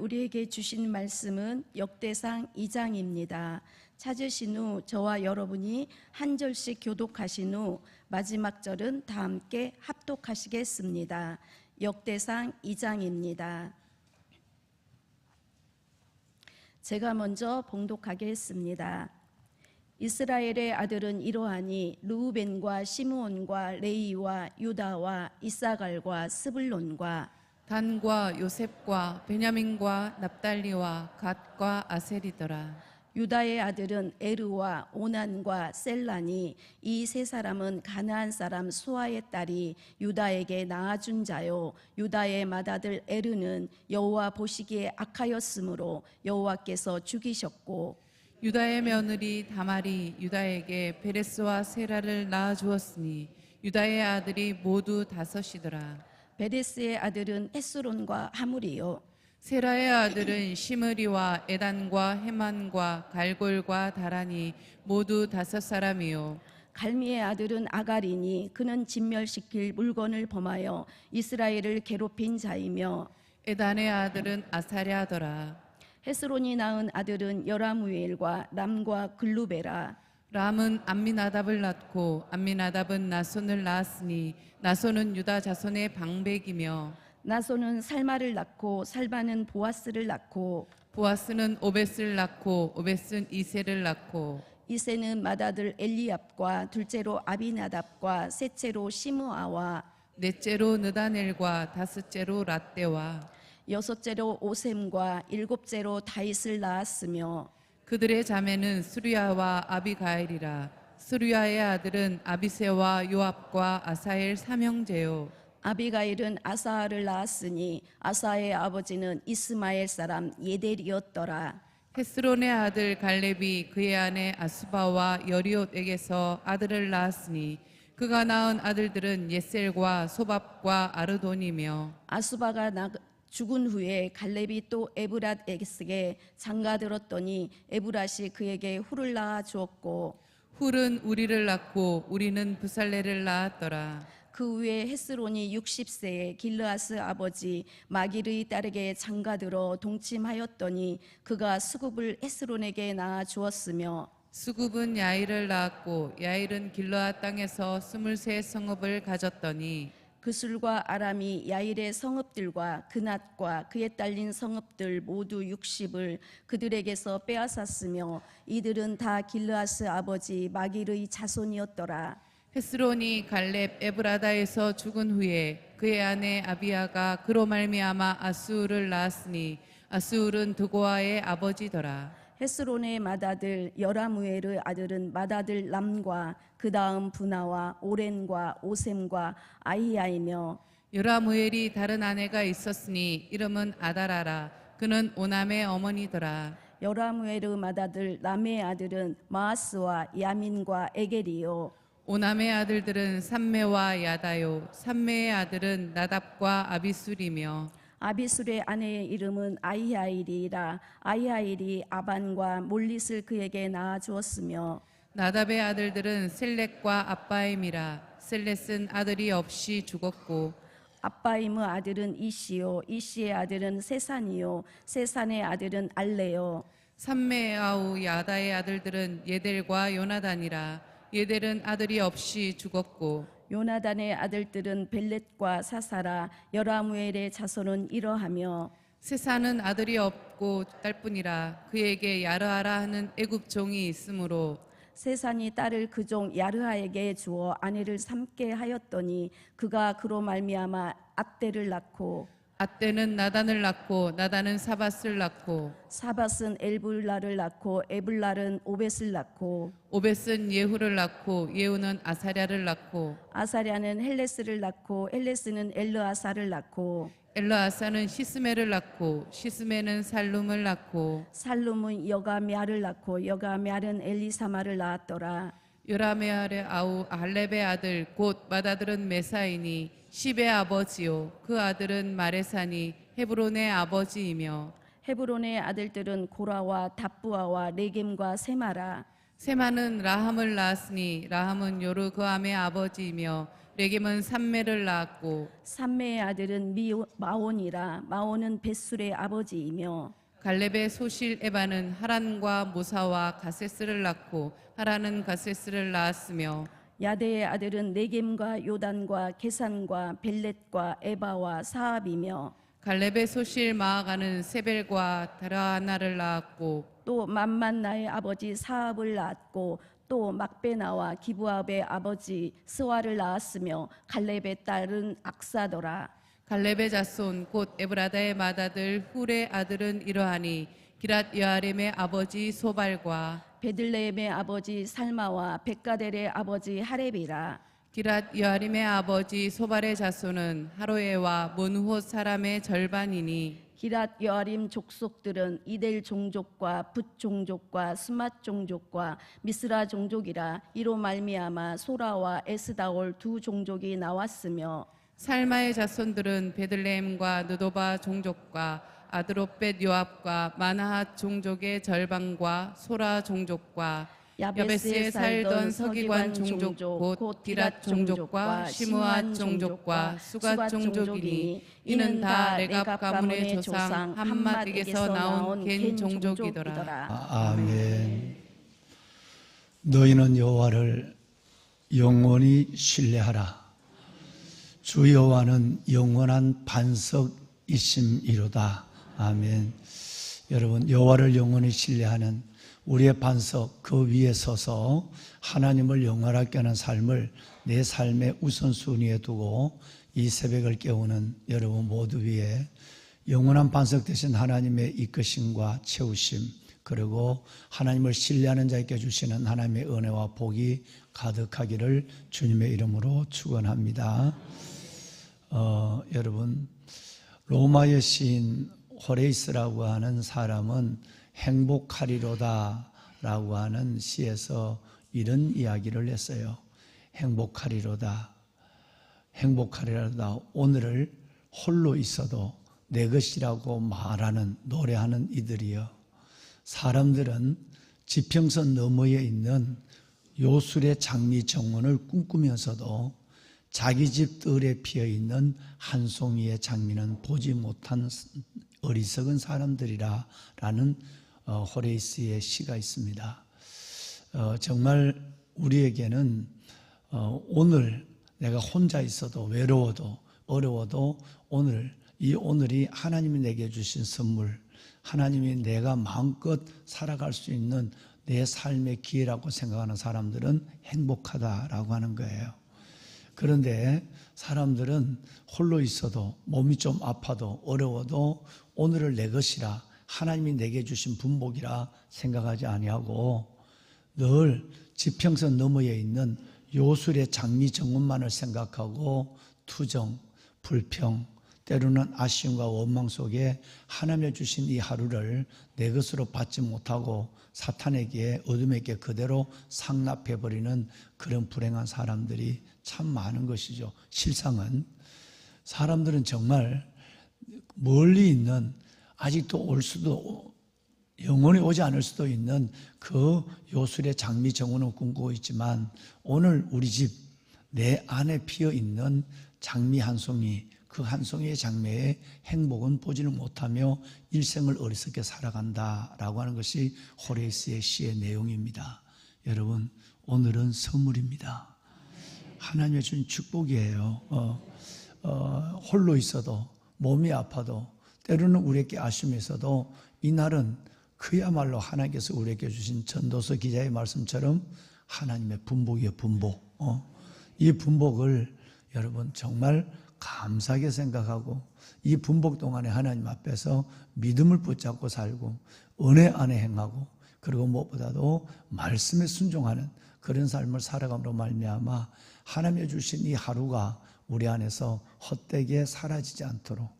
우리에게 주신 말씀은 역대상 2장입니다. 찾으신 후 저와 여러분이 한 절씩 교독하신 후 마지막 절은 다 함께 합독하시겠습니다. 역대상 2장입니다. 제가 먼저 봉독하겠습니다. 이스라엘의 아들은 이러하니 르우벤과 시므온과 레위와 유다와 이사갈과 스불론과 단과 요셉과 베냐민과 납달리와 갓과 아셀이더라. 유다의 아들은 에르와 오난과 셀라니 이 세 사람은 가나안 사람 수아의 딸이 유다에게 낳아준 자요. 유다의 맏아들 에르는 여호와 보시기에 악하였으므로 여호와께서 죽이셨고 유다의 며느리 다말이 유다에게 베레스와 세라를 낳아 주었으니 유다의 아들이 모두 5이더라. 베레스의 아들은 헤스론과 하물이요. 세라의 아들은 시므리와 에단과 헤만과 갈골과 다라니 모두 5사람이요. 갈미의 아들은 아가리니 그는 진멸시킬 물건을 범하여 이스라엘을 괴롭힌 자이며 에단의 아들은 아사랴더라. 헤스론이 낳은 아들은 여라무엘과 람과 글루베라. 람은 암미나답을 낳고 암미나답은 나손을 낳았으니 나손은 유다 자손의 방백이며 나손은 살마를 낳고 살바는 보아스를 낳고 보아스는 오벳을 낳고 오벳은 이세를 낳고 이세는 맏아들 엘리압과 둘째로 아비나답과 셋째로 시므아와 넷째로 느다넬과 5째로 라떼와 여섯째로 오셈과 일곱째로 다윗을 낳았으며 그들의 자매는 수리아와 아비가일이라. 수리아의 아들은 아비세와 요압과 아사엘 3형제요. 아비가일은 아사를 낳았으니 아사의 아버지는 이스마엘 사람 예델이었더라. 헤스론의 아들 갈렙이 그의 아내 아수바와 여리옷에게서 아들을 낳았으니 그가 낳은 아들들은 예셀과 소밥과 아르돈이며 아수바가 죽은 후에 갈렙이 또 에브랏에게 장가들었더니 에브랏이 그에게 훌을 낳아 주었고 훌은 우리를 낳고 우리는 부살레를 낳았더라. 그 후에 헤스론이 60세에 길르아스 아버지 마길의 딸에게 장가들어 동침하였더니 그가 수굽을 헤스론에게 낳아 주었으며 수굽은 야일을 낳았고 야일은 길르앗 땅에서 23 성읍을 가졌더니 그술과 아람이 야일의 성읍들과 그낫과 그에 딸린 성읍들 모두 60을 그들에게서 빼앗았으며 이들은 다 길르아스 아버지 마길의 자손이었더라. 헤스론이 갈렙 에브라다에서 죽은 후에 그의 아내 아비아가 그로 말미암아 아수울을 낳았으니 아수울은 드고아의 아버지더라. 헤스론의 맏아들 여라무엘의 아들은 맏아들 람과 그 다음 부나와 오렌과 오셈과 아히야이며 요라무엘이 다른 아내가 있었으니 이름은 아다라라. 그는 오남의 어머니더라. 여라무엘의 맏아들 람의 아들은 마아스와 야민과 에겔이요. 오남의 아들들은 삼메와 야다요. 삼메의 아들은 나답과 아비술이며 아비술의 아내의 이름은 아히아일이라. 아히아일이 아반과 몰릿을 그에게 낳아 주었으며 나답의 아들들은 셀렉과 아빠임이라. 셀렛은 아들이 없이 죽었고 아빠임의 아들은 이시요. 이시의 아들은 세산이요. 세산의 아들은 알레요. 삼메 아우 야다의 아들들은 예델과 요나단이라. 예델은 아들이 없이 죽었고 요나단의 아들들은 벨렛과 사사라. 여라무엘의 자손은 이러하며 세사는 아들이 없고 딸뿐이라. 그에게 야르하라 하는 애굽 종이 있으므로 세산이 딸을 그 종 야르하에게 주어 아내를 삼게 하였더니 그가 그로 말미암아 앗대를 낳고 앗대는 나단을 낳고 나단은 사밧을 낳고 사밧은 엘불라를 낳고 에불랄은 오벳을 낳고 오벳은 예후를 낳고 예후는 아사랴를 낳고 아사랴는 헬레스를 낳고 헬레스는 엘르아사를 낳고 엘르아사는 시스메를 낳고 시스메는 살룸을 낳고 살룸은 여가메아를 낳고 여가메아는 엘리사마를 낳았더라. 요라메알의 아우 할렙의 아들 곧 맏아들은 메사이니 십의 아버지요 그 아들은 마레사니 헤브론의 아버지이며 헤브론의 아들들은 고라와 답부아와 레겜과 세마라. 세마는 라함을 낳았으니 라함은 요르그암의 아버지이며 레겜은 삼매를 낳았고 삼매의 아들은 마온이라. 마온은 벳술의 아버지이며 갈렙의 소실 에바는 하란과 모사와 가세스를 낳고 하란은 가세스를 낳았으며 야데의 아들은 네겜과 요단과 게산과 벨렛과 에바와 사압이며 갈렙의 소실 마아가는 세벨과 다라하나를 낳았고 또 맘만나의 아버지 사압을 낳았고 또 막베나와 기브압의 아버지 스와를 낳았으며 갈렙의 딸은 악사더라. 갈렙의 자손 곧 에브라다의 맏아들 훌의 아들은 이러하니 기랏 여아림의 아버지 소발과 베들레헴의 아버지 살마와 백가델의 아버지 하렙이라. 기랏 여아림의 아버지 소발의 자손은 하로에와 문훗 사람의 절반이니 기랏 여아림 족속들은 이델 종족과 붓 종족과 스맛 종족과 미스라 종족이라. 이로 말미암아 소라와 에스다올 두 종족이 나왔으며 살마의 자손들은 베들레헴과 느도바 종족과 아드로벳 요압과 마나핫 종족의 절반과 소라 종족과 야베스에 살던 서기관 종족 곧 디랏 종족과 시므앗 종족과 수갓 종족이니 이는 다 레갑 가문의 조상 함맛에게서 나온 겐 종족이더라. 아멘. 너희는 여호와를 영원히 신뢰하라. 주 여호와는 영원한 반석이심이로다. 아멘. 여러분, 여호와를 영원히 신뢰하는 우리의 반석, 그 위에 서서 하나님을 영원하게 하는 삶을 내 삶의 우선순위에 두고 이 새벽을 깨우는 여러분 모두 위에 영원한 반석 되신 하나님의 이끄심과 채우심, 그리고 하나님을 신뢰하는 자에게 주시는 하나님의 은혜와 복이 가득하기를 주님의 이름으로 축원합니다. 여러분, 로마의 시인 호레이스라고 하는 사람은 행복하리로다 라고 하는 시에서 이런 이야기를 했어요. 행복하리로다. 행복하리로다. 오늘을 홀로 있어도 내 것이라고 말하는, 노래하는 이들이요. 사람들은 지평선 너머에 있는 요술의 장미 정원을 꿈꾸면서도 자기 집 뜰에 피어있는 한 송이의 장미는 보지 못한 어리석은 사람들이라 라는 호레이스의 시가 있습니다. 정말 우리에게는 오늘 내가 혼자 있어도 외로워도 어려워도 이 오늘이 하나님이 내게 주신 선물, 하나님이 내가 마음껏 살아갈 수 있는 내 삶의 기회라고 생각하는 사람들은 행복하다라고 하는 거예요. 그런데 사람들은 홀로 있어도 몸이 좀 아파도 어려워도 오늘을 내 것이라 하나님이 내게 주신 분복이라 생각하지 아니하고 늘 지평선 너머에 있는 요술의 장미 정원만을 생각하고 투정, 불평, 때로는 아쉬움과 원망 속에 하나님이 주신 이 하루를 내 것으로 받지 못하고 사탄에게 어둠에게 그대로 상납해버리는 그런 불행한 사람들이 참 많은 것이죠. 실상은 사람들은 정말 멀리 있는 아직도 올 수도 영원히 오지 않을 수도 있는 그 요술의 장미 정원을 꿈꾸고 있지만 오늘 우리 집 내 안에 피어있는 장미 한 송이, 그 한 송이의 장미의 행복은 보지를 못하며 일생을 어리석게 살아간다라고 하는 것이 호레이스의 시의 내용입니다. 여러분, 오늘은 선물입니다. 하나님의 주신 축복이에요. 홀로 있어도 몸이 아파도 때로는 우리에게 아쉬움이 있어도 이날은 그야말로 하나님께서 우리에게 주신 전도서 기자의 말씀처럼 하나님의 분복이에요. 분복. 이 분복을 여러분 정말 감사하게 생각하고 이 분복 동안에 하나님 앞에서 믿음을 붙잡고 살고 은혜 안에 행하고 그리고 무엇보다도 말씀에 순종하는 그런 삶을 살아감으로 말미암아 하나님이 주신 이 하루가 우리 안에서 헛되게 사라지지 않도록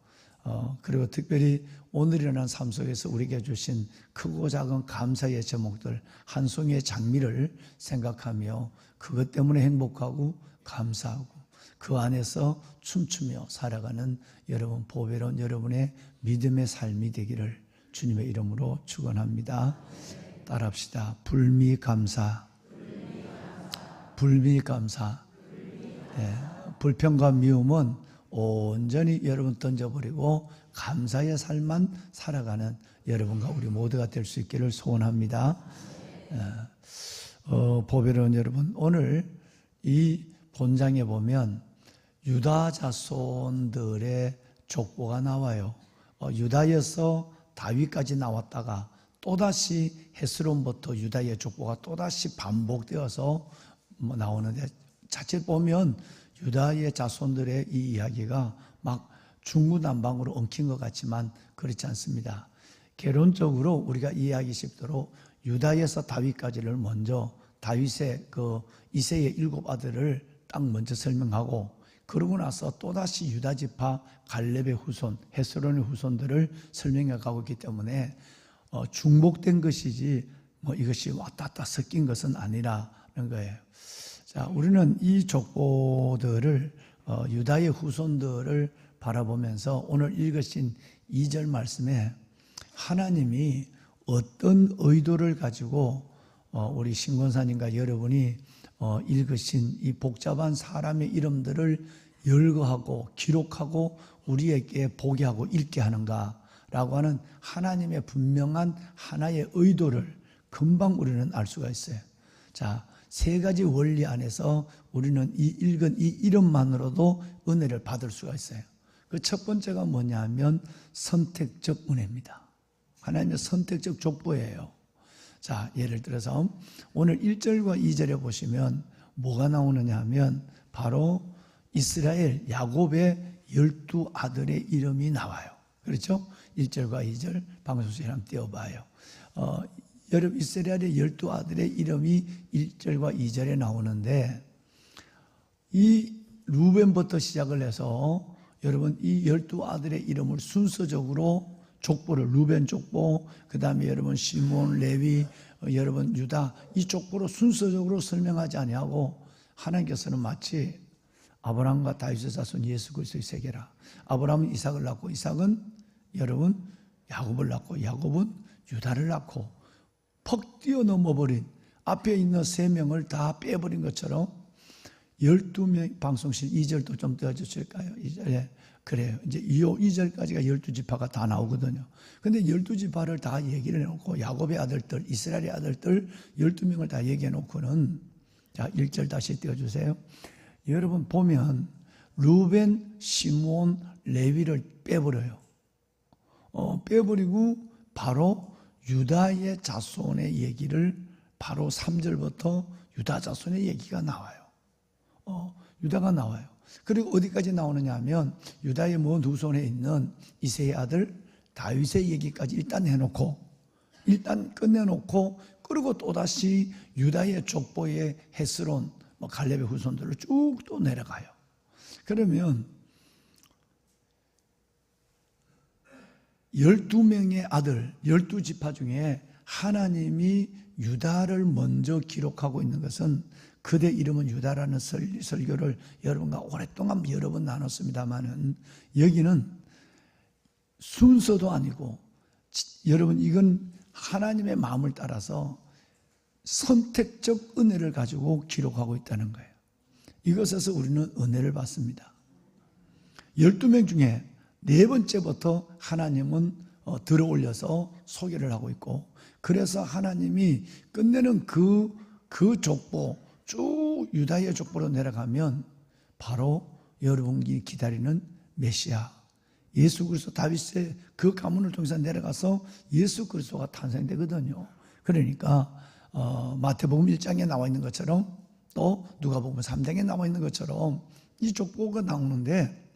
그리고 특별히 오늘 일어난 삶 속에서 우리에게 주신 크고 작은 감사의 제목들 한 송이의 장미를 생각하며 그것 때문에 행복하고 감사하고 그 안에서 춤추며 살아가는 여러분 보배로운 여러분의 믿음의 삶이 되기를 주님의 이름으로 축원합니다. 따라합시다. 불미감사. 불미감사. 네. 불평과 미움은 온전히 여러분 던져버리고 감사의 삶만 살아가는 여러분과 우리 모두가 될 수 있기를 소원합니다. 보배로운 여러분, 오늘 이 본장에 보면 유다 자손들의 족보가 나와요. 유다에서 다윗까지 나왔다가 또다시 헤스론부터 유다의 족보가 또다시 반복되어서 나오는데, 자칫 보면 유다의 자손들의 이 이야기가 막 중구난방으로 엉킨 것 같지만 그렇지 않습니다. 개론적으로 우리가 이해하기 쉽도록 유다에서 다윗까지를 먼저, 다윗의 그 이새의 7 아들을 딱 먼저 설명하고, 그러고 나서 또다시 유다 지파 갈렙의 후손, 헤스론의 후손들을 설명해 가고 있기 때문에 중복된 것이지 이것이 왔다 갔다 섞인 것은 아니라는 거예요. 자, 우리는 이 족보들을 유다의 후손들을 바라보면서 오늘 읽으신 2절 말씀에 하나님이 어떤 의도를 가지고 우리 신권사님과 여러분이 읽으신 이 복잡한 사람의 이름들을 열거하고 기록하고 우리에게 보게 하고 읽게 하는가라고 하는 하나님의 분명한 하나의 의도를 금방 우리는 알 수가 있어요. 자, 3가지 원리 안에서 우리는 이 읽은 이 이름만으로도 은혜를 받을 수가 있어요. 그 첫 번째가 뭐냐면 선택적 은혜입니다. 하나님의 선택적 족보예요. 자, 예를 들어서 오늘 1절과 2절에 보시면 뭐가 나오느냐 하면 바로 이스라엘 야곱의 12아들의 이름이 나와요. 그렇죠? 1절과 2절 방송실에 한번 띄워봐요. 여러분, 이스라엘의 12아들의 이름이 1절과 2절에 나오는데, 이 루벤부터 시작을 해서 여러분 이 12아들의 이름을 순서적으로 족보를, 루벤 족보, 그 다음에 여러분 시몬, 레위, 여러분 유다, 이 족보로 순서적으로 설명하지 아니하고 하나님께서는 마치 아브라함과 다윗의 자손 예수 그리스도의 세계라. 아브라함은 이삭을 낳고, 이삭은 여러분 야곱을 낳고, 야곱은 유다를 낳고, 퍽 뛰어넘어버린 앞에 있는 3명을 다 빼버린 것처럼 12명, 방송실 2절도 좀 떼어주실까요? 2절에. 그래요. 이제 2절까지가 12지파가 다 나오거든요. 근데 12지파를 다 얘기를 해놓고 야곱의 아들들, 이스라엘의 아들들 12명을 다 얘기해 놓고는, 자, 1절 다시 띄워주세요. 여러분 보면 루벤, 시몬, 레위를 빼버려요. 빼버리고 바로 유다의 자손의 얘기를, 바로 3절부터 유다 자손의 얘기가 나와요. 유다가 나와요. 그리고 어디까지 나오느냐 하면 유다의 먼 후손에 있는 이새의 아들 다윗의 얘기까지 일단 해놓고, 일단 끝내놓고, 그리고 또다시 유다의 족보의 헤스론, 갈렙의 후손들을 쭉 또 내려가요. 그러면 12명의 아들, 12지파 중에 하나님이 유다를 먼저 기록하고 있는 것은, 그대 이름은 유다라는 설교를 여러분과 오랫동안 여러 번 나눴습니다만은, 여기는 순서도 아니고 여러분 이건 하나님의 마음을 따라서 선택적 은혜를 가지고 기록하고 있다는 거예요. 이것에서 우리는 은혜를 받습니다. 12명 중에 4번째부터 하나님은 들어 올려서 소개를 하고 있고, 그래서 하나님이 끝내는 그 족보, 쭉 유다의 족보로 내려가면 바로 여러분이 기다리는 메시아 예수 그리스도, 다윗의 그 가문을 통해서 내려가서 예수 그리스도가 탄생되거든요. 그러니까 마태복음 1장에 나와 있는 것처럼, 또 누가복음 3장에 나와 있는 것처럼 이 족보가 나오는데,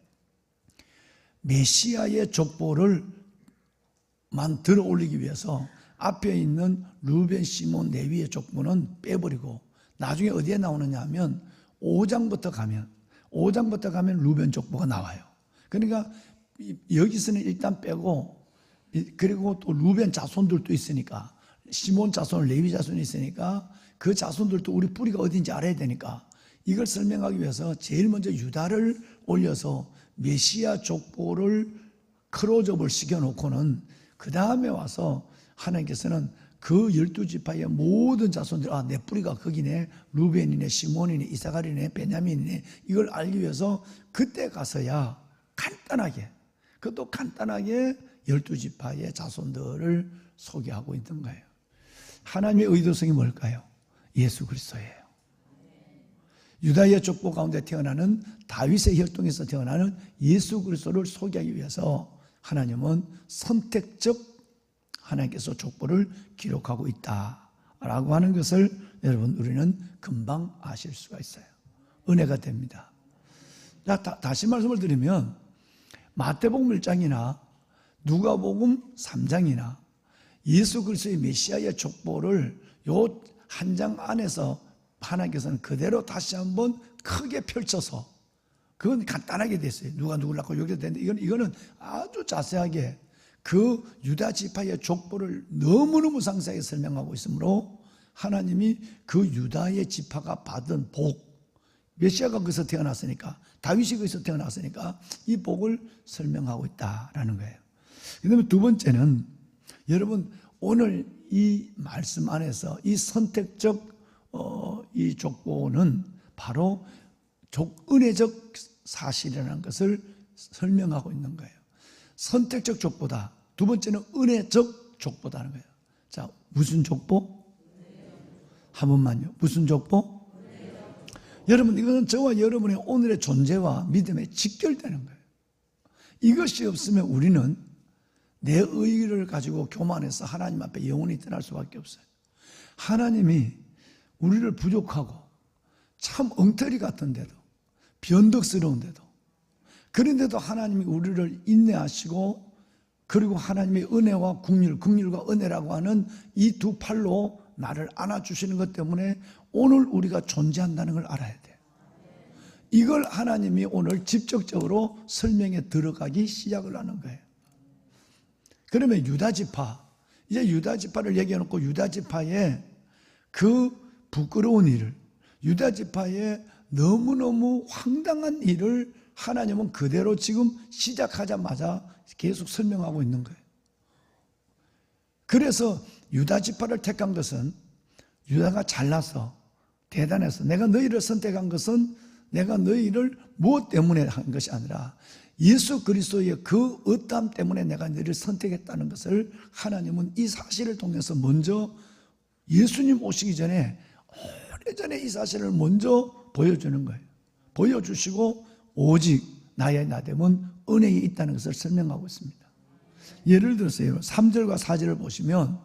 메시아의 족보를 들어 올리기 위해서 앞에 있는 루벤, 시몬, 레위의 족보는 빼버리고, 나중에 어디에 나오느냐 하면 5장부터 가면 루벤 족보가 나와요. 그러니까 여기서는 일단 빼고, 그리고 또 루벤 자손들도 있으니까, 시몬 자손, 레위 자손이 있으니까 그 자손들도 우리 뿌리가 어딘지 알아야 되니까, 이걸 설명하기 위해서 제일 먼저 유다를 올려서 메시아 족보를 크로즈업을 시켜놓고는 그 다음에 와서 하나님께서는 그 12지파의 모든 자손들, 내 뿌리가 거기네, 루벤이네, 시몬이네, 이사갈이네, 베냐민이네, 이걸 알기 위해서 그때 가서야 간단하게, 그것도 간단하게 12지파의 자손들을 소개하고 있는 거예요. 하나님의 의도성이 뭘까요? 예수 그리스도예요. 유다의 족보 가운데 태어나는 다윗의 혈통에서 태어나는 예수 그리스도를 소개하기 위해서 하나님은 선택적 하나님께서 족보를 기록하고 있다라고 하는 것을 여러분 우리는 금방 아실 수가 있어요. 은혜가 됩니다. 자, 다시 말씀을 드리면 마태복음 1장이나 누가복음 3장이나 예수 그리스도의 메시아의 족보를 요 한 장 안에서 하나님께서는 그대로 다시 한번 크게 펼쳐서, 그건 간단하게 됐어요. 누가 누구를 낳고 여기서 됐는데 이거는 아주 자세하게 그 유다 지파의 족보를 너무너무 상세하게 설명하고 있으므로 하나님이 그 유다의 지파가 받은 복, 메시아가 거기서 태어났으니까, 다윗이 거기서 태어났으니까 이 복을 설명하고 있다라는 거예요. 그다음에 두 번째는 여러분 오늘 이 말씀 안에서 이 선택적 이 족보는 바로 은혜적 사실이라는 것을 설명하고 있는 거예요. 선택적 족보다. 두 번째는 은혜적 족보다는 거예요. 자, 무슨 족보? 한 번만요. 무슨 족보? 여러분, 이것은 저와 여러분의 오늘의 존재와 믿음에 직결되는 거예요. 이것이 없으면 우리는 내 의의를 가지고 교만해서 하나님 앞에 영원히 떠날 수밖에 없어요. 하나님이 우리를 부족하고 참 엉터리 같은데도, 변덕스러운데도, 그런데도 하나님이 우리를 인내하시고, 그리고 하나님의 은혜와 긍휼과 은혜라고 하는 이 두 팔로 나를 안아주시는 것 때문에 오늘 우리가 존재한다는 걸 알아야 돼요. 이걸 하나님이 오늘 직접적으로 설명에 들어가기 시작을 하는 거예요. 그러면 유다지파, 이제 유다지파를 얘기해놓고 유다지파의 그 부끄러운 일을, 유다지파의 너무너무 황당한 일을 하나님은 그대로 지금 시작하자마자 계속 설명하고 있는 거예요. 그래서 유다지파를 택한 것은 유다가 잘나서 대단해서, 내가 너희를 선택한 것은 내가 너희를 무엇 때문에 한 것이 아니라 예수 그리스도의 그 어떠함 때문에 내가 너희를 선택했다는 것을 하나님은 이 사실을 통해서 먼저 예수님 오시기 전에 오래전에 이 사실을 먼저 보여주는 거예요. 보여주시고 오직 나의 나됨은 은혜에 있다는 것을 설명하고 있습니다. 예를 들어서요, 3절과 4절을 보시면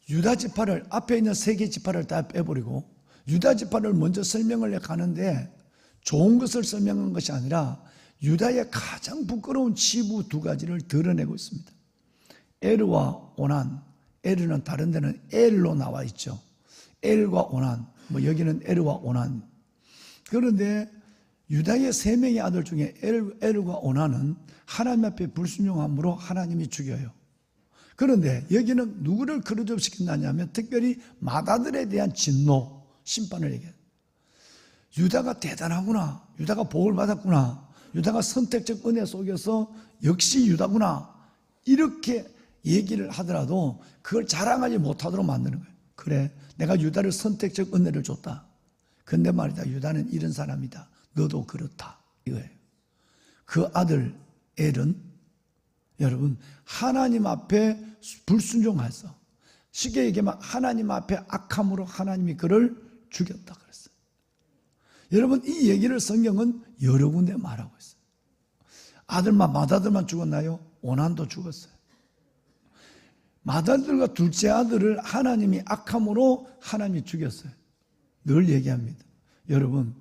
유다 지파를, 앞에 있는 세 개 지파를 다 빼버리고 유다 지파를 먼저 설명을 해 가는데 좋은 것을 설명한 것이 아니라 유다의 가장 부끄러운 치부 두 가지를 드러내고 있습니다. 에르와 오난, 에르는 다른 데는 엘로 나와 있죠. 엘과 오난, 여기는 에르와 오난. 그런데 유다의 세 명의 아들 중에 에르과 오난은 하나님 앞에 불순종함으로 하나님이 죽여요. 그런데 여기는 누구를 거듭시켰느냐면 특별히 맏아들에 대한 진노, 심판을 얘기해요. 유다가 대단하구나, 유다가 복을 받았구나, 유다가 선택적 은혜 속에서 역시 유다구나, 이렇게 얘기를 하더라도 그걸 자랑하지 못하도록 만드는 거예요. 그래, 내가 유다를 선택적 은혜를 줬다. 근데 말이다, 유다는 이런 사람이다, 너도 그렇다, 이거예요. 그 아들 엘은 여러분 하나님 앞에 불순종해서, 쉽게 얘기하면 하나님 앞에 악함으로 하나님이 그를 죽였다 그랬어요. 여러분 이 얘기를 성경은 여러 군데 말하고 있어요. 맏아들만 죽었나요? 오난도 죽었어요. 맏아들과 둘째 아들을 하나님이 악함으로 하나님이 죽였어요. 늘 얘기합니다. 여러분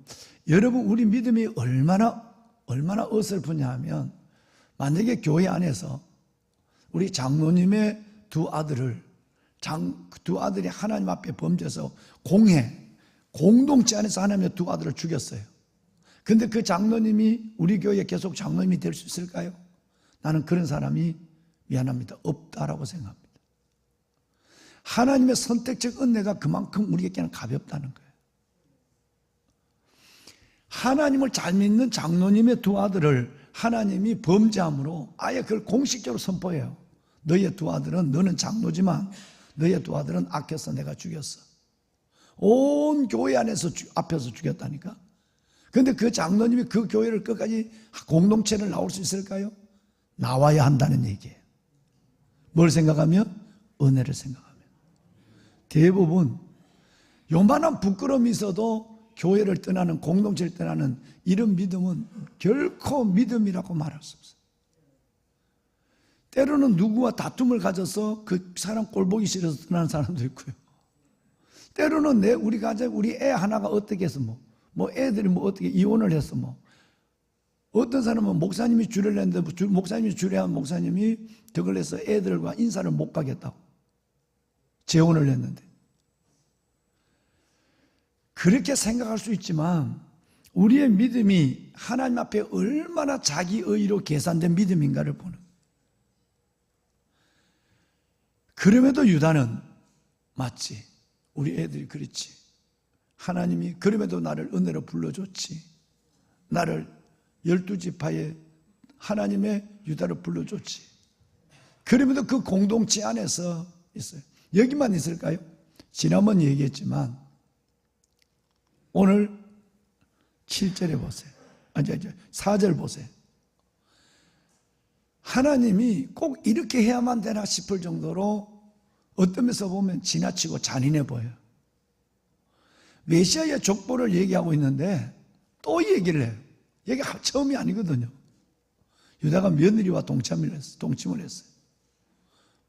우리 믿음이 얼마나 어설프냐 하면, 만약에 교회 안에서 우리 장로님의 두 아들이 하나님 앞에 범죄해서 공동체 안에서 하나님의 두 아들을 죽였어요. 근데 그 장로님이 우리 교회에 계속 장로님이 될 수 있을까요? 나는 그런 사람이, 미안합니다, 없다라고 생각합니다. 하나님의 선택적 은혜가 그만큼 우리에게는 가볍다는 거예요. 하나님을 잘 믿는 장로님의 두 아들을 하나님이 범죄함으로 아예 그걸 공식적으로 선포해요. 너희의 두 아들은, 너는 장로지만 너의 두 아들은 악해서 내가 죽였어. 온 교회 안에서 앞에서 죽였다니까. 그런데 그 장로님이 그 교회를 끝까지 공동체를 나올 수 있을까요? 나와야 한다는 얘기예요. 뭘 생각하면? 은혜를 생각하면. 대부분 요만한 부끄러움이 있어도 교회를 떠나는, 공동체를 떠나는 이런 믿음은 결코 믿음이라고 말할 수 없어요. 때로는 누구와 다툼을 가져서 그 사람 꼴보기 싫어서 떠나는 사람도 있고요. 때로는 우리 가정, 우리 애 하나가 어떻게 해서 애들이 어떻게 이혼을 해서 어떤 사람은 목사님이 주례를 했는데 목사님이 주례한 목사님이 덕을 해서 애들과 인사를 못 가겠다고 재혼을 했는데, 그렇게 생각할 수 있지만 우리의 믿음이 하나님 앞에 얼마나 자기의로 계산된 믿음인가를 보는. 그럼에도 유다는 맞지, 우리 애들이 그렇지, 하나님이 그럼에도 나를 은혜로 불러줬지, 나를 12지파의 하나님의 유다로 불러줬지. 그럼에도 그 공동체 안에서 있어요. 여기만 있을까요? 지난번 얘기했지만 오늘 7절에 보세요. 4절 보세요. 하나님이 꼭 이렇게 해야만 되나 싶을 정도로 어떤 면에서 보면 지나치고 잔인해 보여요. 메시아의 족보를 얘기하고 있는데 또 얘기를 해요. 얘기가 처음이 아니거든요. 유다가 며느리와 동침을 했어요.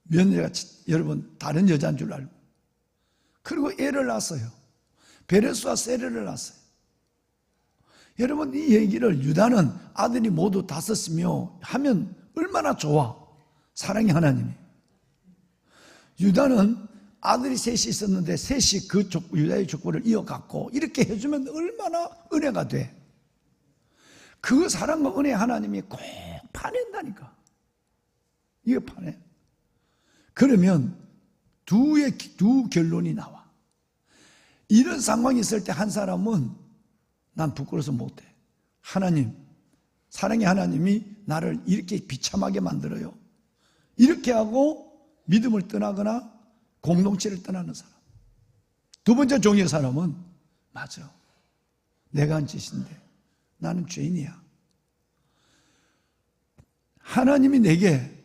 며느리가 여러분 다른 여자인 줄 알고, 그리고 애를 낳았어요. 베레스와 세레를 낳았어요. 여러분, 이 얘기를 유다는 아들이 모두 5이며 하면 얼마나 좋아. 사랑의 하나님이. 유다는 아들이 셋이 있었는데 셋이 그 유다의 족보를 이어갔고 이렇게 해주면 얼마나 은혜가 돼. 그 사랑과 은혜 하나님이 꼭 파낸다니까. 이거 파내. 그러면 두 결론이 나와. 이런 상황이 있을 때 한 사람은 난 부끄러워서 못해. 하나님, 사랑의 하나님이 나를 이렇게 비참하게 만들어요. 이렇게 하고 믿음을 떠나거나 공동체를 떠나는 사람. 두 번째 종류의 사람은 맞아, 내가 한 짓인데 나는 죄인이야. 하나님이 내게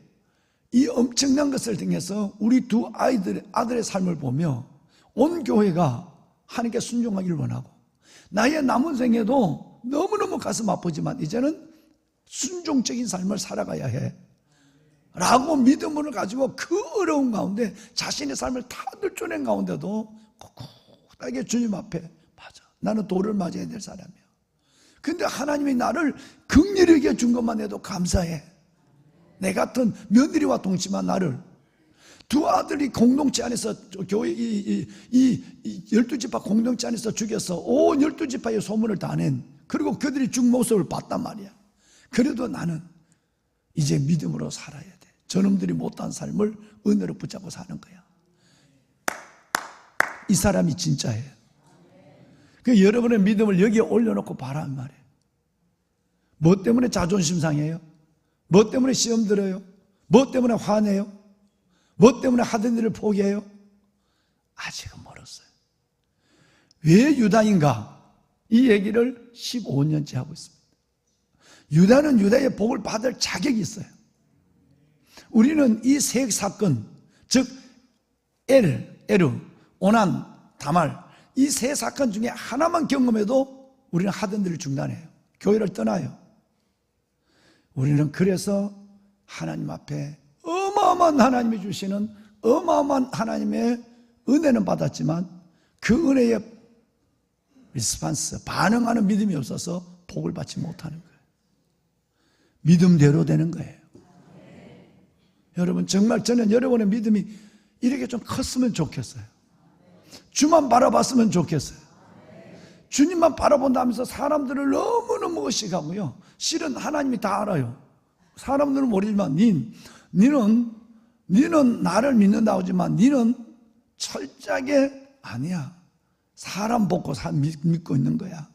이 엄청난 것을 통해서 우리 두 아들의 삶을 보며 온 교회가 하나님께 순종하기를 원하고, 나의 남은 생에도 너무너무 가슴 아프지만 이제는 순종적인 삶을 살아가야 해 라고 믿음을 가지고 그 어려운 가운데 자신의 삶을 다 들춰낸 가운데도 꿋꿋하게 주님 앞에, 맞아, 나는 돌을 맞아야 될 사람이야. 근데 하나님이 나를 긍휼하게 준 것만 해도 감사해. 내 같은 며느리와 동침한 나를 두 아들이 공동체 안에서, 교회 이 12지파 공동체 안에서 죽여서 온 12지파의 소문을 다 낸, 그리고 그들이 죽은 모습을 봤단 말이야. 그래도 나는 이제 믿음으로 살아야 돼. 저놈들이 못한 삶을 은혜로 붙잡고 사는 거야. 이 사람이 진짜예요. 그 여러분의 믿음을 여기에 올려놓고 봐란 말이에요. 뭐 때문에 자존심 상해요? 뭐 때문에 시험 들어요? 뭐 때문에 화내요? 뭐 때문에 하던 일을 포기해요? 아직은 멀었어요. 왜 유다인가? 이 얘기를 15년째 하고 있습니다. 유다는 유다의 복을 받을 자격이 있어요. 우리는 이 세 사건, 즉 에르, 오난, 다말, 이 세 사건 중에 하나만 경험해도 우리는 하던 일을 중단해요. 교회를 떠나요. 우리는 그래서 하나님 앞에 어마어마한 하나님이 주시는 어마어마한 하나님의 은혜는 받았지만 그 은혜에 리스판스, 반응하는 믿음이 없어서 복을 받지 못하는 거예요. 믿음대로 되는 거예요. 여러분, 정말 저는 여러분의 믿음이 이렇게 좀 컸으면 좋겠어요. 주만 바라봤으면 좋겠어요. 주님만 바라본다면서 사람들을 너무너무 의식하고요. 실은 하나님이 다 알아요. 사람들은 모르지만 니는 나를 믿는다고 하지만 니는 철저하게 아니야. 사람 보고 믿고 있는 거야.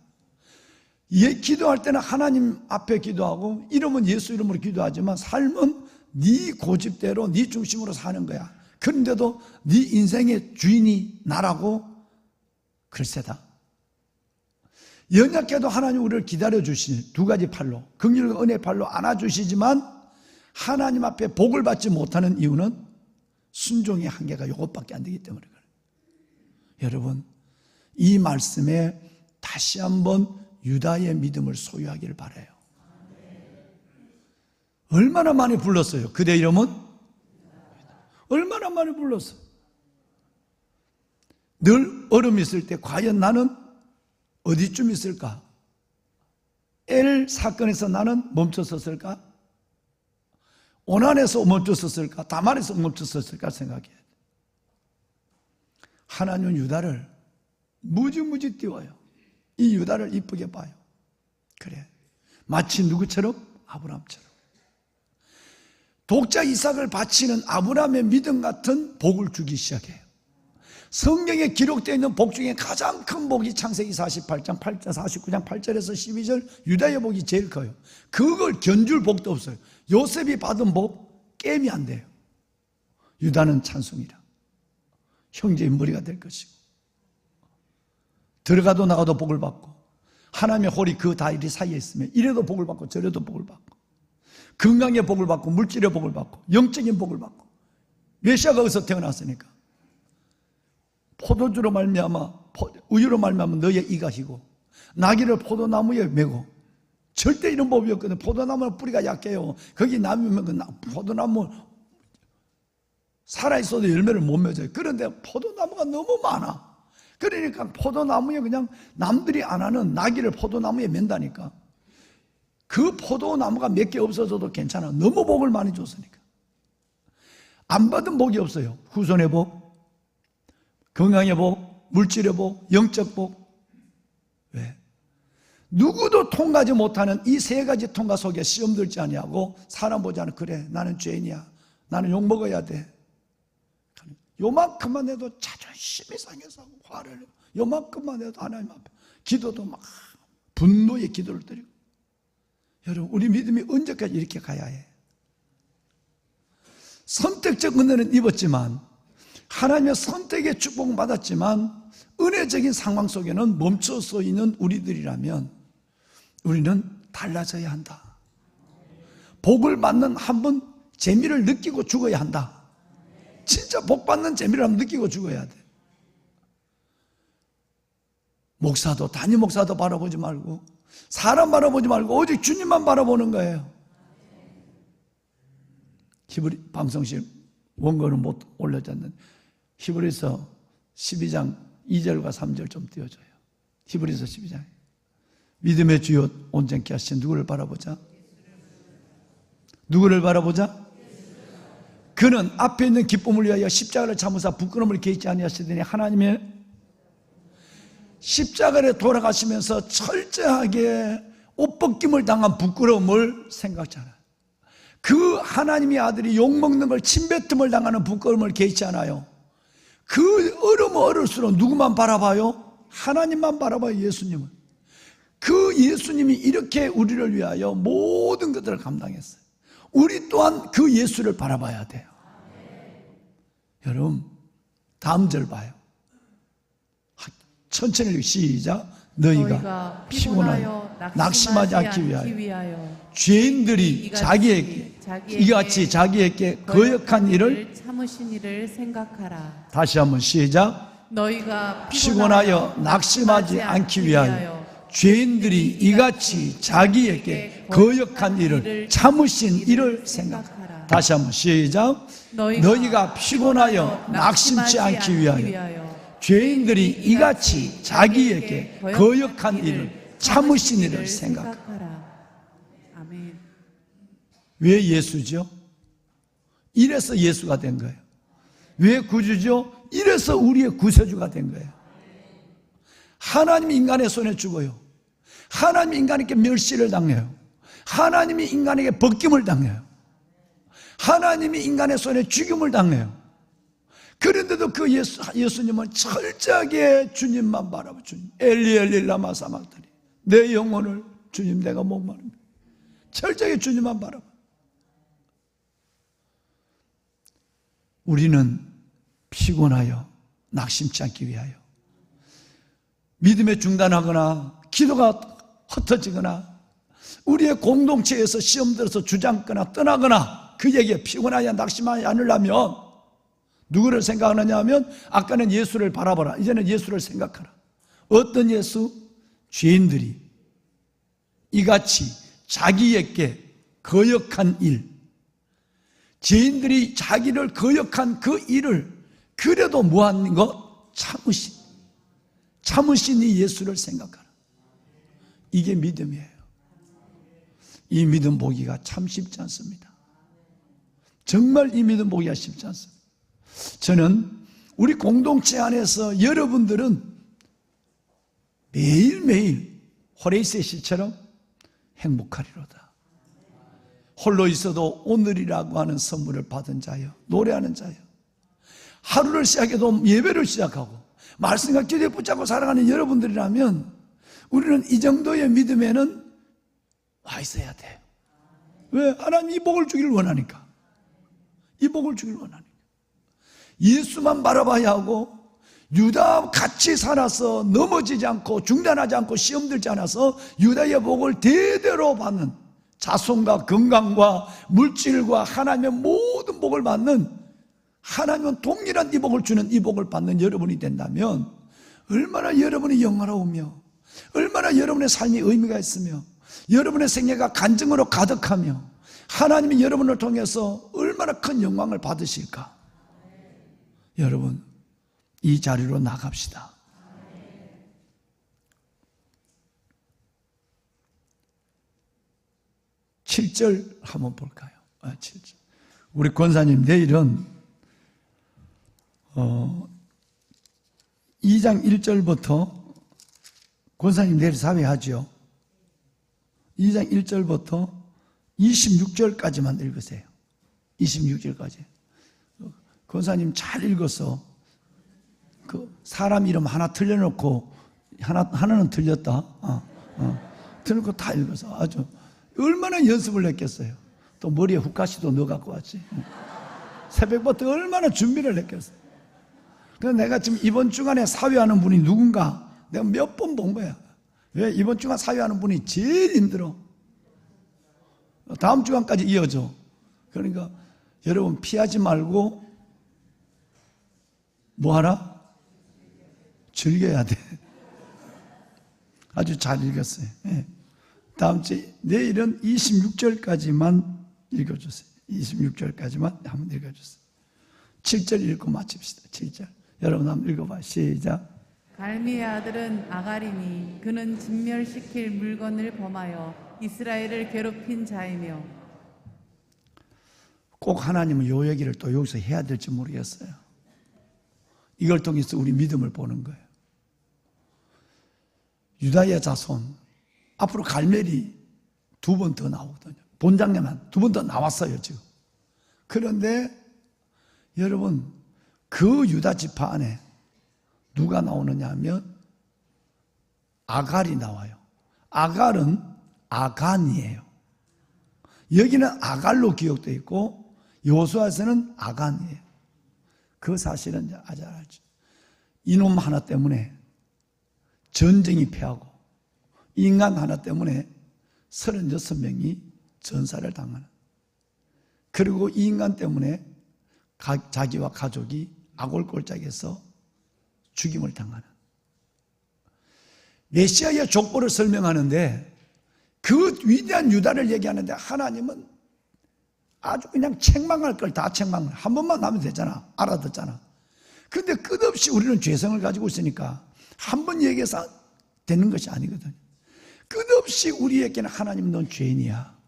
기도할 때는 하나님 앞에 기도하고 이름은 예수 이름으로 기도하지만 삶은 네 고집대로 네 중심으로 사는 거야. 그런데도 네 인생의 주인이 나라고? 글쎄다. 연약해도 하나님 우리를 기다려주시니 두 가지 팔로, 긍휼과 은혜의 팔로 안아주시지만 하나님 앞에 복을 받지 못하는 이유는 순종의 한계가 이것밖에 안 되기 때문에 그래요. 여러분, 이 말씀에 다시 한번 유다의 믿음을 소유하기를 바라요. 얼마나 많이 불렀어요. 그대 이름은? 얼마나 많이 불렀어요. 늘 얼음이 있을 때 과연 나는 어디쯤 있을까? 엘 사건에서 나는 멈췄었을까? 오난에서 멈췄었을까? 다말에서 멈췄었을까 생각해야 돼. 하나님은 유다를 무지무지 띄워요. 이 유다를 이쁘게 봐요. 그래, 마치 누구처럼? 아브라함처럼. 독자 이삭을 바치는 아브라함의 믿음 같은 복을 주기 시작해요. 성경에 기록되어 있는 복 중에 가장 큰 복이 창세기 48장 8절, 49장 8절에서 12절 유다의 복이 제일 커요. 그걸 견줄 복도 없어요. 요셉이 받은 복 게임이 안 돼요. 유다는 찬송이라 형제의 머리가 될 것이고, 들어가도 나가도 복을 받고, 하나님의 홀이 그 다리 사이에 있으면 이래도 복을 받고 저래도 복을 받고, 건강의 복을 받고 물질의 복을 받고 영적인 복을 받고. 메시아가 어디서 태어났으니까? 포도주로 말미암아, 우유로 말미암아 너의 이가 희고 나귀를 포도나무에 메고. 절대 이런 법이 없거든요. 포도나무는 뿌리가 약해요. 거기 나무면 그 포도나무 살아있어도 열매를 못 맺어요. 그런데 포도나무가 너무 많아. 그러니까 포도나무에 그냥 남들이 안 하는 나귀를 포도나무에 맨다니까. 그 포도나무가 몇 개 없어져도 괜찮아. 너무 복을 많이 줬으니까. 안 받은 복이 없어요. 후손의 복, 건강의 복, 물질의 복, 영적 복. 왜? 누구도 통과하지 못하는 이 세 가지 통과 속에 시험 들지 아니하고 사람 보지 않아. 그래, 나는 죄인이야, 나는 욕먹어야 돼. 요만큼만 해도 자존심이 상해서 화를 내고, 요만큼만 해도 하나님 앞에 기도도 막 분노의 기도를 드리고. 여러분, 우리 믿음이 언제까지 이렇게 가야 해? 선택적 은혜는 입었지만, 하나님의 선택의 축복은 받았지만, 은혜적인 상황 속에는 멈춰서 있는 우리들이라면 우리는 달라져야 한다. 복을 받는 한 번 재미를 느끼고 죽어야 한다. 진짜 복 받는 재미를 한번 느끼고 죽어야 돼. 목사도, 담임 목사도 바라보지 말고, 사람 바라보지 말고 오직 주님만 바라보는 거예요. 히브리 방송실 원고는 못 올려졌는데 히브리서 12장 2절과 3절 좀 띄워줘요. 히브리서 12장. 믿음의 주요 온전케 하신 누구를 바라보자? 누구를 바라보자? 그는 앞에 있는 기쁨을 위하여 십자가를 참으사 부끄러움을 개의치 아니하시더니 하나님의 십자가에 돌아가시면서 철저하게 옷벗김을 당한 부끄러움을 생각잖아요. 그 하나님의 아들이 욕먹는 걸 침뱉음을 당하는 부끄러움을 개의치 않아요. 그 얼으면 얼을수록 누구만 바라봐요? 하나님만 바라봐요. 예수님을. 그 예수님이 이렇게 우리를 위하여 모든 것들을 감당했어요. 우리 또한 그 예수를 바라봐야 돼요. 여러분, 다음 절 봐요. 천천히 시작. 너희가 피곤하여 낙심하지 않기 위하여 죄인들이 자기에게 이같이 자기에게 거역한 일을 참으신 일을 생각하라. 다시 한번 시작. 너희가 피곤하여 낙심하지 않기 위하여 죄인들이 이같이 자기에게 거역한 일을 참으신 일을 생각하라. 다시 한번 시작. 너희가 피곤하여 낙심치 않기 위하여 죄인들이 이같이 자기에게 거역한 일을 참으신 일을 생각하라. 아멘. 왜 예수죠? 이래서 예수가 된 거예요. 왜 구주죠? 이래서 우리의 구세주가 된 거예요. 하나님이 인간의 손에 죽어요. 하나님이 인간에게 멸시를 당해요. 하나님이 인간에게 벗김을 당해요. 하나님이 인간의 손에 죽임을 당해요. 그런데도 그 예수님은 철저하게 주님만 바라보고, 주님 엘리 엘리 라마 사막다니, 내 영혼을 주님 내가 목마릅니다. 철저하게 주님만 바라봐. 우리는 피곤하여 낙심치 않기 위하여, 믿음에 중단하거나 기도가 흩어지거나 우리의 공동체에서 시험 들어서 주저앉거나 떠나거나 그에게 피곤하여 낙심하지 않으려면 누구를 생각하느냐 하면, 아까는 예수를 바라보라, 이제는 예수를 생각하라. 어떤 예수? 죄인들이 이같이 자기에게 거역한 일, 죄인들이 자기를 거역한 그 일을 그래도 뭐한 것? 참으신 이 예수를 생각하라. 이게 믿음이에요. 이 믿음 보기가 참 쉽지 않습니다. 정말 이 믿음 보기가 쉽지 않습니다. 저는 우리 공동체 안에서 여러분들은 매일매일 호레이스의 시처럼 행복하리로다. 홀로 있어도 오늘이라고 하는 선물을 받은 자여, 노래하는 자여, 하루를 시작해도 예배를 시작하고 말씀과 기도에 붙잡고 살아가는 여러분들이라면 우리는 이 정도의 믿음에는 와 있어야 돼요. 왜? 하나님 이 복을 주기를 원하니까. 이 복을 주기를 원하니까. 예수만 바라봐야 하고, 유다 같이 살아서 넘어지지 않고 중단하지 않고 시험 들지 않아서 유다의 복을 대대로 받는, 자손과 건강과 물질과 하나님의 모든 복을 받는, 하나님은 동일한 이 복을 주는 이 복을 받는 여러분이 된다면 얼마나 여러분이 영화로우며, 얼마나 여러분의 삶이 의미가 있으며, 여러분의 생애가 간증으로 가득하며, 하나님이 여러분을 통해서 얼마나 큰 영광을 받으실까. 여러분, 이 자리로 나갑시다. 칠 절 한번 볼까요? 7절. 우리 권사님 내일은 2장 1절부터, 권사님 내일 사회하죠. 2장 1절부터 26절까지만 읽으세요. 26절까지. 권사님 잘 읽어서 그 사람 이름 하나 틀려놓고 하나는 틀렸다. 틀려놓고 다 읽어서 아주 얼마나 연습을 했겠어요. 또 머리에 훅가시도 넣어 갖고 왔지. 새벽부터 얼마나 준비를 했겠어요. 그래서 내가 지금 이번 주간에 사회하는 분이 누군가 내가 몇 번 본 거야. 왜? 이번 주간 사회하는 분이 제일 힘들어. 다음 주간까지 이어져. 그러니까 여러분 피하지 말고 뭐 하라? 즐겨야 돼. 아주 잘 읽었어요. 네. 다음 주 내일은 26절까지만 읽어주세요. 26절까지만 한번 읽어주세요. 7절 읽고 마칩시다. 7절. 여러분 한번 읽어봐요. 시작. 갈미의 아들은 아갈이니 그는 진멸시킬 물건을 범하여 이스라엘을 괴롭힌 자이며. 꼭 하나님은 요 얘기를 또 여기서 해야 될지 모르겠어요. 이걸 통해서 우리 믿음을 보는 거예요. 유다의 자손, 앞으로 갈멜이 2번 더 나오거든요. 본장에만 2번 더 나왔어요 지금. 그런데 여러분, 그 유다 지파 안에 누가 나오느냐 하면 아갈이 나와요. 아갈은 아간이에요. 여기는 아갈로 기억되어 있고 여호수아에서는 아간이에요. 그 사실은 아주 알죠. 이놈 하나 때문에 전쟁이 패하고 인간 하나 때문에 36명이 전사를 당하는, 그리고 이 인간 때문에 자기와 가족이 아골골짜기에서 죽임을 당하는, 메시아의 족보를 설명하는데 그 위대한 유다를 얘기하는데 하나님은 아주 그냥 책망할 걸 다 책망을 한 번만 하면 되잖아. 알아듣잖아. 근데 끝없이 우리는 죄성을 가지고 있으니까 한 번 얘기해서 되는 것이 아니거든요. 끝없이 우리에게는 하나님, 넌 죄인이야.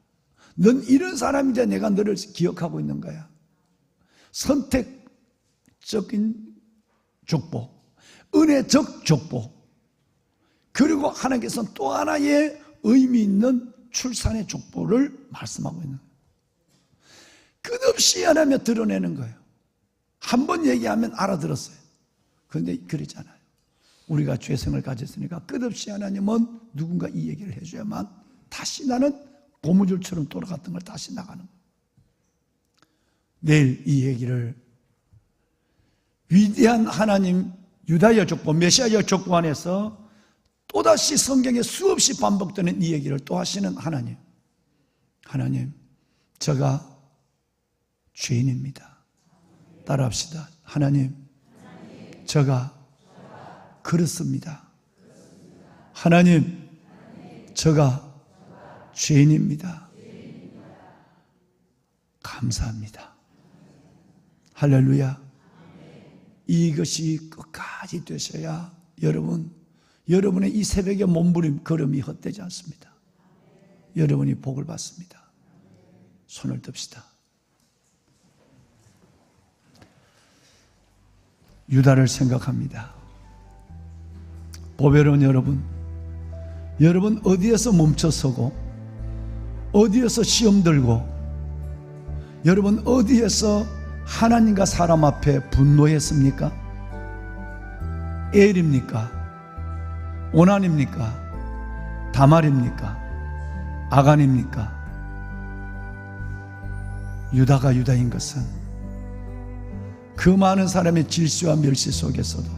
넌 이런 사람인데 내가 너를 기억하고 있는 거야. 선택적인 족보, 은혜적 족보, 그리고 하나님께서는 또 하나의 의미 있는 출산의 족보를 말씀하고 있는 거예요. 끝없이 하나님이 드러내는 거예요. 한 번 얘기하면 알아들었어요. 그런데 그러지 않아요. 우리가 죄성을 가졌으니까 끝없이 하나님은 누군가 이 얘기를 해줘야만 다시 나는 고무줄처럼 돌아갔던 걸 다시 나가는 거예요. 내일 이 얘기를 위대한 하나님 유다의 족보, 메시아의 족보 안에서 또다시 성경에 수없이 반복되는 이 얘기를 또 하시는 하나님. 하나님, 제가 죄인입니다. 따라합시다. 하나님, 제가 그렇습니다. 하나님, 제가 죄인입니다. 감사합니다. 할렐루야. 이것이 끝까지 되셔야 여러분의 이 새벽의 몸부림 걸음이 헛되지 않습니다. 여러분이 복을 받습니다. 손을 듭시다. 유다를 생각합니다. 보배로운 여러분 어디에서 멈춰서고, 어디에서 시험 들고, 여러분 어디에서 하나님과 사람 앞에 분노했습니까? 엘입니까? 오난입니까? 다말입니까? 아간입니까? 유다가 유다인 것은 그 많은 사람의 질시와 멸시 속에서도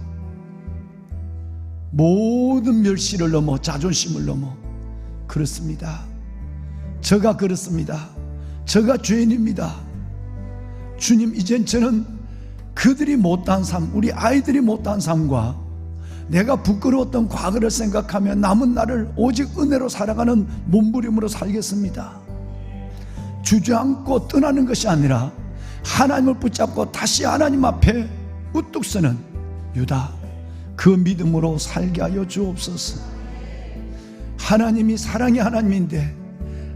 모든 멸시를 넘어 자존심을 넘어 그렇습니다. 제가 그렇습니다. 제가 죄인입니다. 주님, 이젠 저는 그들이 못한 삶, 우리 아이들이 못한 삶과 내가 부끄러웠던 과거를 생각하며 남은 날을 오직 은혜로 살아가는 몸부림으로 살겠습니다. 주저앉고 떠나는 것이 아니라 하나님을 붙잡고 다시 하나님 앞에 우뚝 서는 유다, 그 믿음으로 살게 하여 주옵소서. 하나님이 사랑의 하나님인데,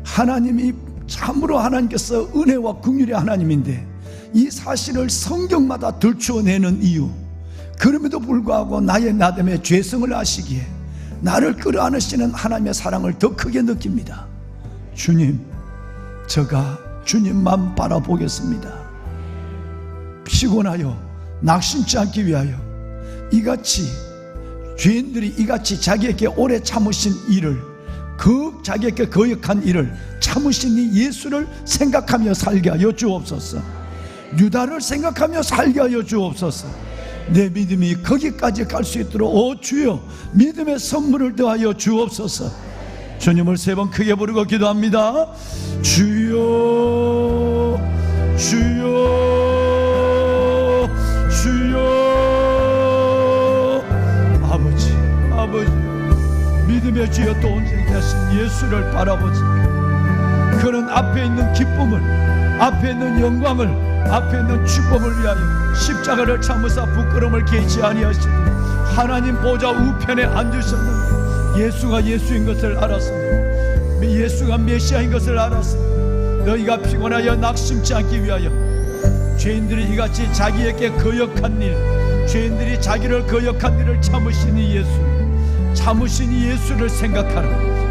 하나님이 참으로 하나님께서 은혜와 긍휼의 하나님인데, 이 사실을 성경마다 들추어내는 이유, 그럼에도 불구하고 나의 나됨의 죄성을 아시기에 나를 끌어안으시는 하나님의 사랑을 더 크게 느낍니다. 주님, 제가 주님만 바라보겠습니다. 피곤하여 낙심치 않기 위하여 이같이 죄인들이 이같이 자기에게 오래 참으신 일을, 그 자기에게 거역한 일을 참으신 이 예수를 생각하며 살게 하여 주옵소서. 유다를 생각하며 살게 하여 주옵소서. 내 믿음이 거기까지 갈 수 있도록 오 주여 믿음의 선물을 더하여 주옵소서. 주님을 세 번 크게 부르고 기도합니다. 주여 주여 주여. 아버지 믿음의 주여 또 온전히 하신 예수를 바라보지. 그는 앞에 있는 기쁨을, 앞에 있는 영광을, 앞에 있는 축복을 위하여 십자가를 참으사 부끄러움을 개치 아니하시고 하나님 보좌 우편에 앉으셨는데 예수가 예수인 것을 알았습니다. 예수가 메시아인 것을 알았습니다. 너희가 피곤하여 낙심치 않기 위하여 죄인들이 이같이 자기에게 거역한 일, 죄인들이 자기를 거역한 일을 참으신 이 예수, 참으신 이 예수를 생각하라.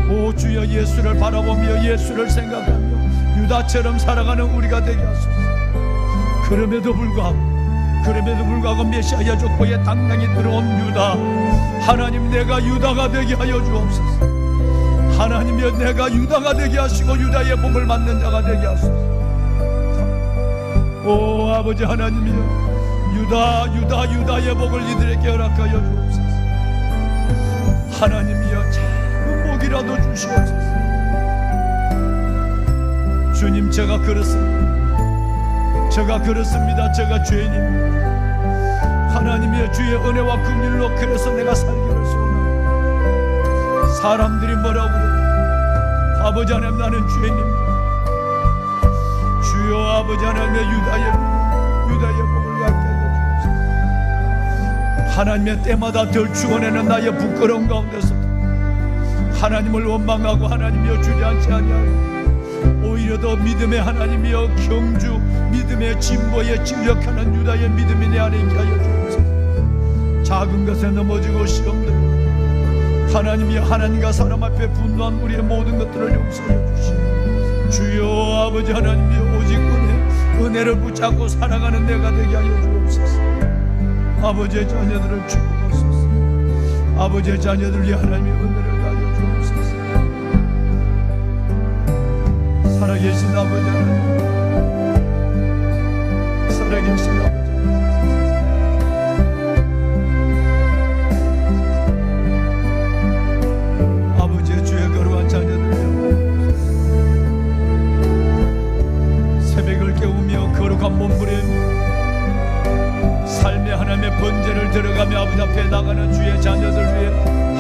오 주여 예수를 바라보며 예수를 생각하며 유다처럼 살아가는 우리가 되게 하소서. 그럼에도 불구하고 메시아의 족보에 당당히 들어온 유다, 하나님 내가 유다가 되게 하여 주옵소서. 하나님이여 내가 유다가 되게 하시고 유다의 복을 받는 자가 되게 하소서. 오 아버지 하나님이여, 유다의 복을 이들에게 허락하여 주옵소서. 하나님이여 작은 복이라도 주시옵소서. 주님 제가 그렇습니다. 제가 죄인입니다. 하나님의 주의 은혜와 긍휼로 그래서 내가 살기를 소원합니다. 사람들이 뭐라고 그래도 아버지 하나님 나는 죄인입니다. 주여 아버지 하나님의 유다의 복을 갖게 하여 주옵소서. 하나님의 때마다 덜 죽어내는 나의 부끄러움 가운데서 하나님을 원망하고 하나님이여 주지 않지 아니하여 오히려 더 믿음의 하나님이여 경주, 믿음의 진보에 진력하는 유다의 믿음이 내 안에 있게 하여 주옵소서. 작은 것에 넘어지고 시험들고 하나님이 하나님과 사람 앞에 분노한 우리의 모든 것들을 용서해 주시고 주여 아버지 하나님이 오직 은혜를 붙잡고 살아가는 내가 되게 하여 주옵소서. 아버지의 자녀들을 축복하소서. 아버지의 자녀들 위해 하나님의 은혜를 가하여 주옵소서. 살아계신 아버지 하나님, 살아계신 아버지, 거룩한 몸부림 삶의 하나님의 번제를 들어가며 아버지 앞에 나가는 주의 자녀들 위해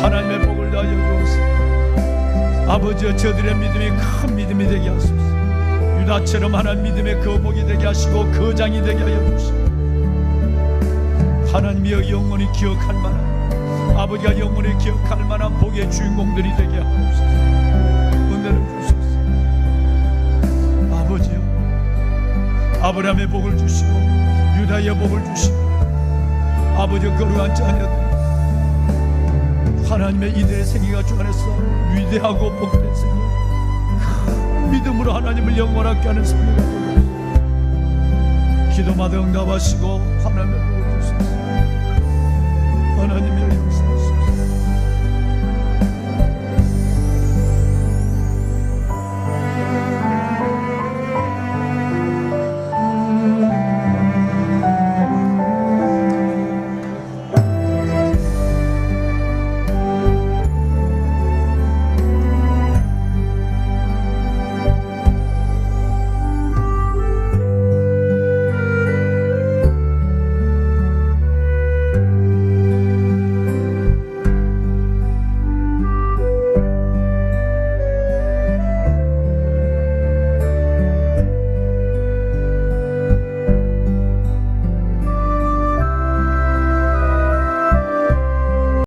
하나님의 복을 다하여 주옵소서. 아버지여 저들의 믿음이 큰 믿음이 되게 하소서. 유다처럼 하나님 믿음의 거복이 되게 하시고 거장이 되게 하여 주시고 하나님이여 영원히 기억할 만한 아버지가 영원히 기억할 만한 복의 주인공들이 되게 하옵소서. 은혜를 주소서. 아버지여 아브라함의 복을 주시고 유다의 복을 주시고 아버지의 거룩한 자녀들 하나님의 이들의 생애가 주 안에서 위대하고 복된 생애 큰 믿음으로 하나님을 영원하게 하는 생애가 되게 기도마다 응답하시고 하나님의 복을 주소서. 하나님의